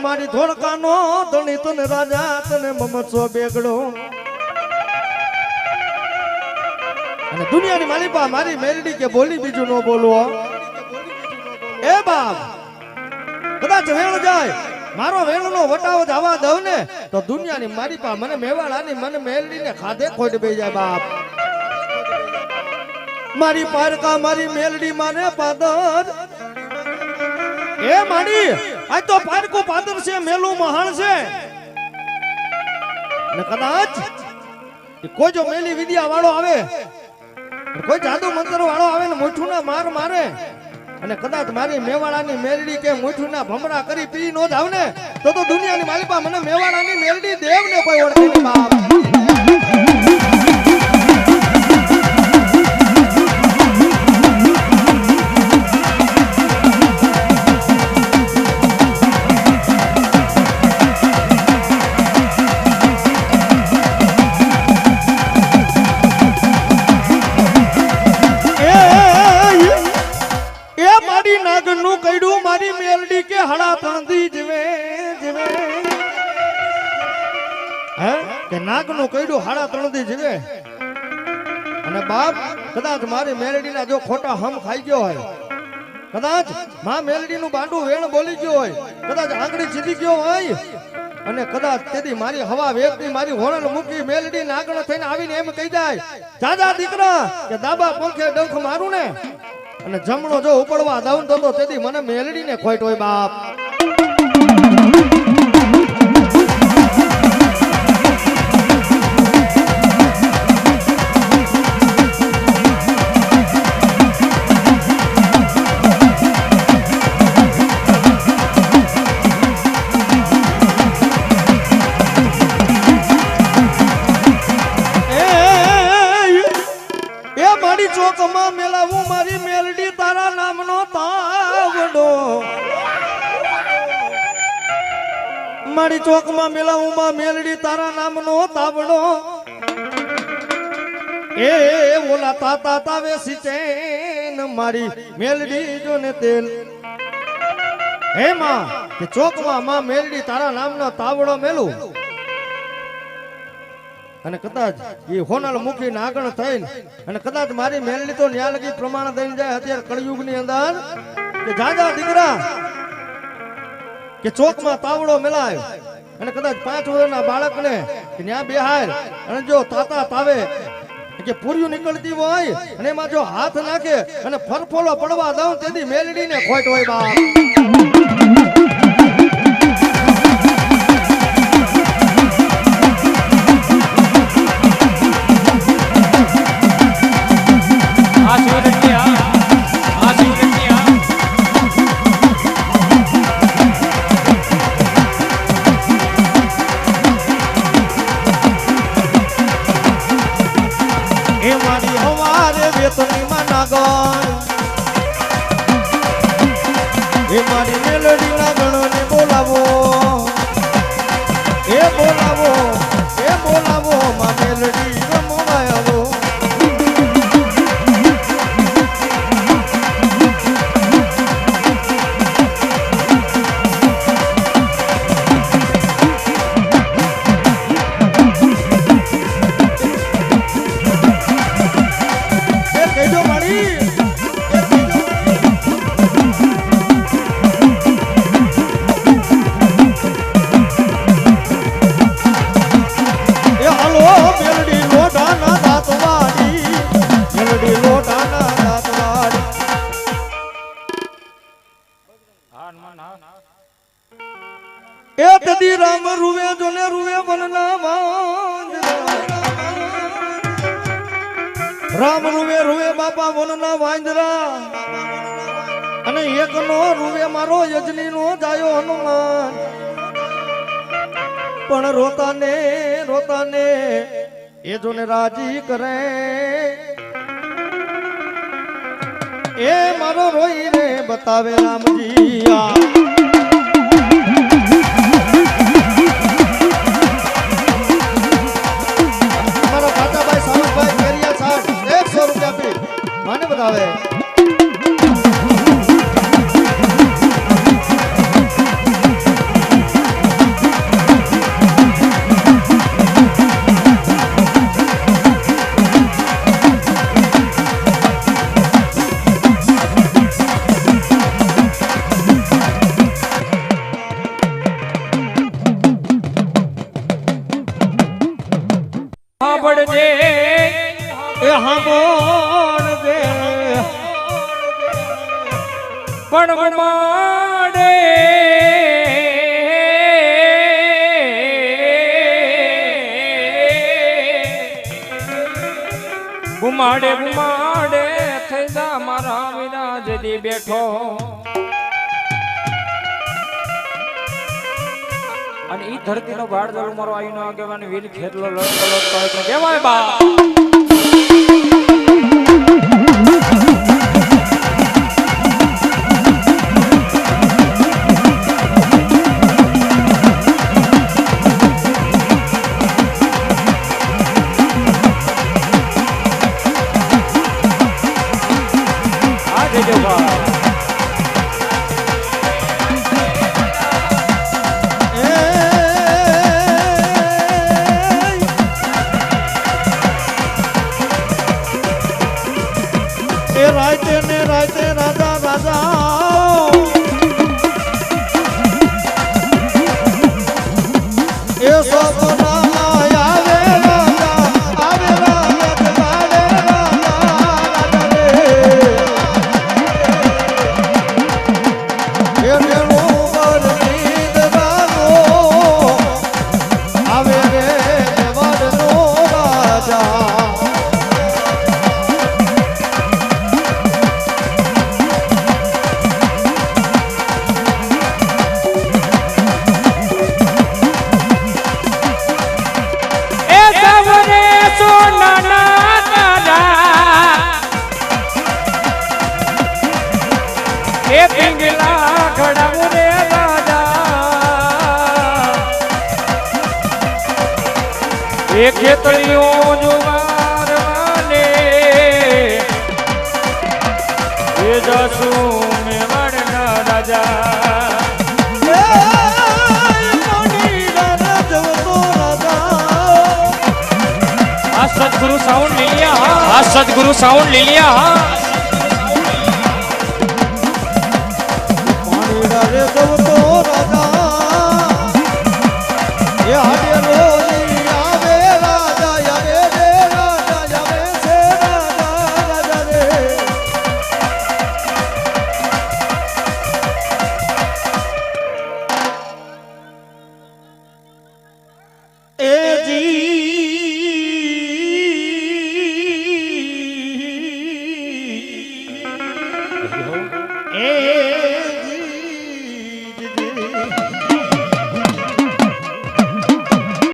મારી ધોળકાનો ધણી તને રાજા તને મમસો બેગડો અને દુનિયાની માલિપા મારી મેલડી કે બોલી બીજું ન બોલવો એ બાપ કદાચ વેણ જાય મારો વેણનો વટાવો જવા દઉં ને તો દુનિયાની માલિપા મને મેવાડાની મને મેલડીને ખાધે ખોટ બે જાય બાપ મારી પારકા મારી મેલડી માને પાદર એ માડી આ તો પારકો પાદર છે મેલું મહાણ છે ને કદાચ કોઈ જો મેલી વિદ્યા વાળો આવે કોઈ જાદુ મંત્ર વાળો આવે ને મુઠ્ઠું ના માર મારે અને કદાચ મારી મેવાડાની મેલડી કે મુઠ્ઠું ના ભમરા કરી પી નો જાવ ને તો દુનિયાની માલિપા મને મેવાડાની મેલડી દેવ ને કોઈ ઓળખે નહીં બાપ નાગનું કઈડું હાડા ત્રણથી જીવે અને બાપ કદાચ મારી મેલડીના જો ખોટા હમ ખાઈ ગયો હોય કદાચ માં મેલડીનું બાંડું વેણ બોલી ગયો હોય કદાચ આંગળી સીધી ગયો હોય અને કદાચ તેથી મારી હવા વેગની મારી હોણલ મૂકી મેલડી નાગણ થઈને આવીને એમ કહી જાય દાદા દીકરા કે દાબા પંખે ડંખ મારું ને અને જમણો જો ઉપડવા દઉં તો તેથી મને મેલડીને ખોટ હોય બાપ ચોકમાં મેલાવું મારી મેલડી તારા નામનો તાવડો મારી ચોકમાં મેલાવું માં મેલડી તારા નામનો તાવડો એ ઓલા તાતા તાવે સિચેન મારી મેલડી જો ને તેલ હે માં કે ચોકમાં માં મેલડી તારા નામનો તાવડો મેલું અને કદાચ એ હોનલ મૂકી નાગણ થઈને અને કદાચ મારી મેલડી તો ન્યા લગી પ્રમાણ દઈને જાય અત્યારે કળયુગ ની અંદર કે જાજા દીકરા કે ચોકમાં તાવડો મેલાય અને કદાચ 5 વર્ષના બાળકને કે ન્યા બેહાર અને જો તાતા તાવે કે પૂર્યું નીકળતી હોય અને એમાં જો હાથ નાખે અને ફરફોલો પડવા દઉં તેથી મેલડીને ખોટ હોય બાપ રામ રૂવે જોને રૂવે વનના રામ રૂવે રૂવે બાપા વનના વાંદરા અને એકનો રૂવે મારો યજની નો જાયો હનુમાન પણ રોતાને એ જોને રાજી કરે એ મારો રોઈને બતાવે રામજી માને બતાવે હાંભળજે એ હાંભળ દે પણ બમાડે બુમાડે બુમાડે થઈ જા મારા વિના જદી બેઠો અને ઈ ધરતીનો ભાડ દળ મારો આઈનો આગેવાન વીર ખેતલો લડતો કેવાય બા રાતે ને રાતે રાજા રાજા એ સપના આવે રાજા આવે રાજા જગાડે રાજા રે એ મેળો પર નીંદ રાનો આવે રે દેવરનો રાજા પિંગલા ખડાવું રે રાજા એ ખેતરીઓ જુવારવાને એ જસુ મેવાડના રાજા આ સદગુરુ સાઉન્ડ લીલિયા આ સદગુરુ સાઉન્ડ લીલિયા રે તો રાજા એ